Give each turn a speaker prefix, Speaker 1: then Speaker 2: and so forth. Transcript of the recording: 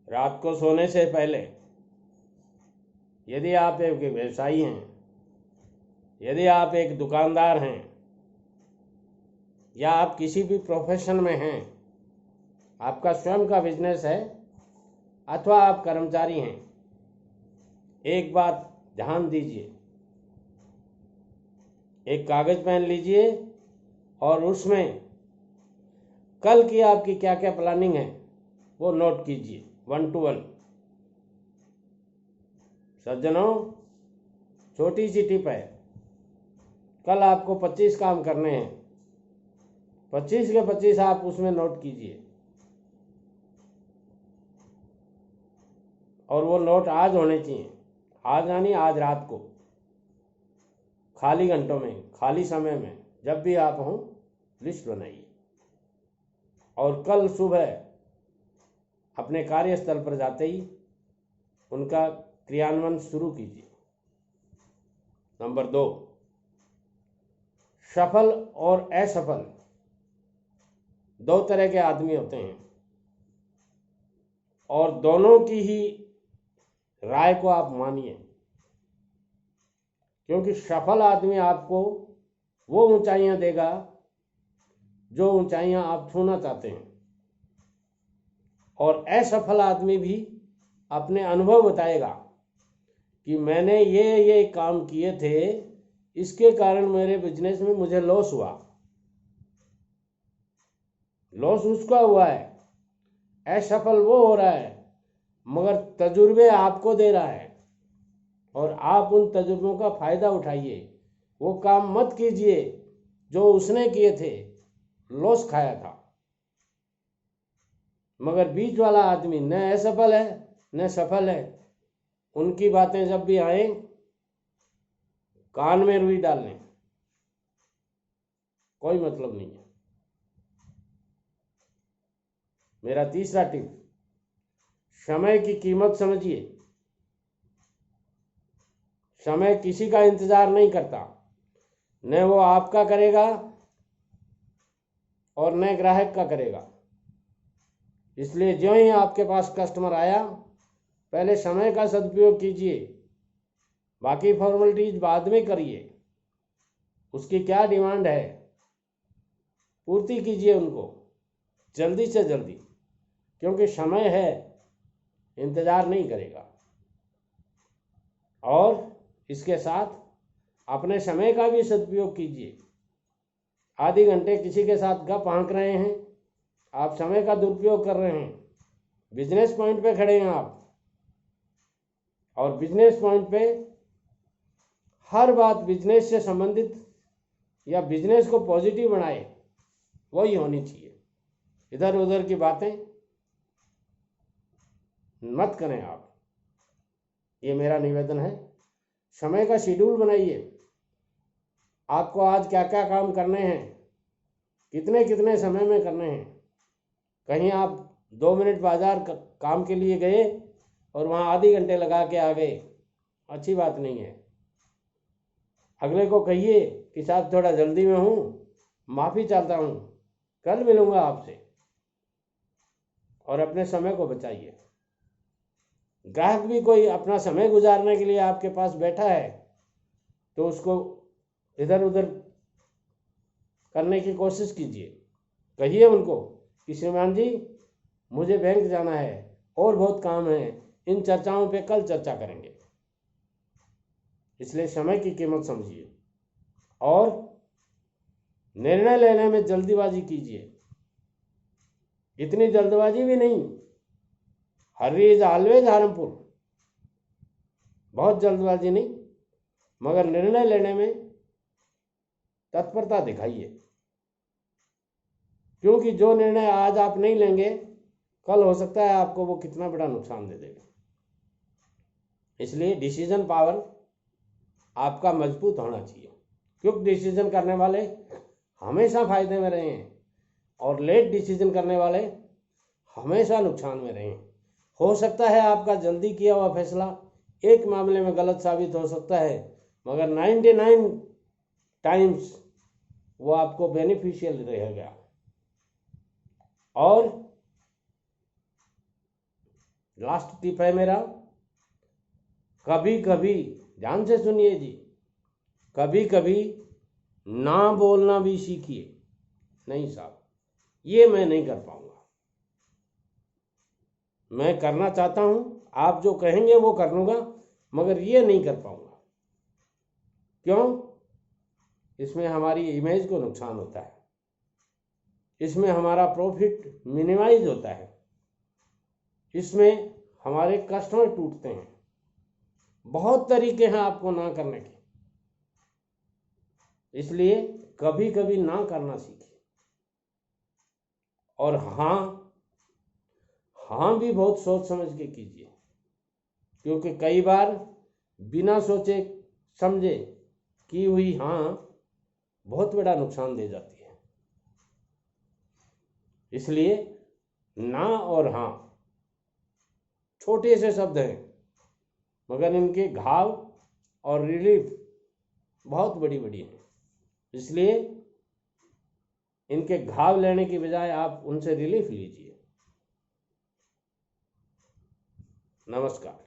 Speaker 1: रात को सोने से पहले यदि आप एक व्यवसायी हैं, यदि आप एक दुकानदार हैं, या आप किसी भी प्रोफेशन में हैं, आपका स्वयं का बिजनेस है, अथवा आप कर्मचारी हैं, एक बात ध्यान दीजिए। एक कागज पेन लीजिए और उसमें कल की आपकी क्या क्या प्लानिंग है वो नोट कीजिए 1 to 1। सज्जनों, छोटी सी टिप है, कल आपको 25 काम करने हैं, 25 के 25 आप उसमें नोट कीजिए। और वो नोट आज होने चाहिए, आज यानी आज रात को, खाली घंटों में, खाली समय में, जब भी आप हों लिस्ट बनाइए और कल सुबह अपने कार्यस्थल पर जाते ही उनका क्रियान्वयन शुरू कीजिए। नंबर 2, सफल और असफल 2 तरह के आदमी होते हैं और दोनों की ही राय को आप मानिए, क्योंकि सफल आदमी आपको वो ऊंचाइयां देगा जो ऊंचाइयां आप छूना चाहते हैं, और असफल आदमी भी अपने अनुभव बताएगा कि मैंने ये काम किए थे, इसके कारण मेरे बिजनेस में मुझे लॉस हुआ। लॉस उसका हुआ है, असफल वो हो रहा है, मगर तजुर्बे आपको दे रहा है और आप उन तजुर्बों का फायदा उठाइए। वो काम मत कीजिए जो उसने किए थे, लॉस खाया था। मगर बीच वाला आदमी न असफल है न सफल है, उनकी बातें जब भी आए कान में रुई डाल लें, कोई मतलब नहीं है। मेरा तीसरा टिप, समय की कीमत समझिए। समय किसी का इंतजार नहीं करता, न वो आपका करेगा और न ग्राहक का करेगा। इसलिए जो ही आपके पास कस्टमर आया, पहले समय का सदुपयोग कीजिए, बाकी फॉर्मेलिटीज बाद में करिए। उसकी क्या डिमांड है पूर्ति कीजिए उनको जल्दी से जल्दी, क्योंकि समय है, इंतज़ार नहीं करेगा। और इसके साथ अपने समय का भी सदुपयोग कीजिए। आधे घंटे किसी के साथ गप हाँक रहे हैं, आप समय का दुरुपयोग कर रहे हैं। बिजनेस पॉइंट पे खड़े हैं आप, और बिजनेस पॉइंट पे हर बात बिजनेस से संबंधित या बिजनेस को पॉजिटिव बनाए वही होनी चाहिए। इधर उधर की बातें मत करें आप, ये मेरा निवेदन है। समय का शेड्यूल बनाइए, आपको आज क्या क्या काम करने हैं, कितने कितने समय में करने हैं। कहीं आप 2 मिनट बाजार काम के लिए गए और वहाँ आधे घंटे लगा के आ गए, अच्छी बात नहीं है। अगले को कहिए कि साहब थोड़ा जल्दी में हूँ, माफ़ी चाहता हूँ, कल मिलूँगा आपसे, और अपने समय को बचाइए। ग्राहक भी कोई अपना समय गुजारने के लिए आपके पास बैठा है तो उसको इधर उधर करने की कोशिश कीजिए। कहिए उनको कि श्रीमान जी, मुझे बैंक जाना है और बहुत काम है, इन चर्चाओं पे कल चर्चा करेंगे। इसलिए समय की कीमत समझिए और निर्णय लेने में जल्दीबाजी कीजिए। इतनी जल्दबाजी भी नहीं, हरी इज ऑलवेज हार्मफुल। बहुत जल्दबाजी नहीं, मगर निर्णय लेने में तत्परता दिखाइए, क्योंकि जो निर्णय आज आप नहीं लेंगे, कल हो सकता है आपको वो कितना बड़ा नुकसान दे देगा। इसलिए डिसीजन पावर आपका मजबूत होना चाहिए। क्विक डिसीजन करने वाले हमेशा फायदे में रहे हैं और लेट डिसीजन करने वाले हमेशा नुकसान में रहे हैं। हो सकता है आपका जल्दी किया हुआ फैसला एक मामले में गलत साबित हो सकता है, मगर 99 टाइम्स वो आपको बेनिफिशियल रहेगा। और लास्ट टिप है मेरा, कभी कभी, ध्यान से सुनिए जी, कभी कभी ना बोलना भी सीखिए। नहीं साहब, ये मैं नहीं कर पाऊंगा। मैं करना चाहता हूं, आप जो कहेंगे वो कर लूंगा, मगर ये नहीं कर पाऊंगा। क्यों? इसमें हमारी इमेज को नुकसान होता है, इसमें हमारा प्रॉफिट मिनिमाइज होता है, इसमें हमारे कस्टमर टूटते हैं। बहुत तरीके हैं आपको ना करने के, इसलिए कभी कभी ना करना सीखिए। और हाँ, हाँ भी बहुत सोच समझ के कीजिए, क्योंकि कई बार बिना सोचे समझे की हुई हाँ बहुत बड़ा नुकसान दे जाती है। इसलिए ना और हाँ छोटे से शब्द हैं, मगर इनके घाव और रिलीफ बहुत बड़ी बड़ी है। इसलिए इनके घाव लेने की बजाय आप उनसे रिलीफ लीजिए। नमस्कार।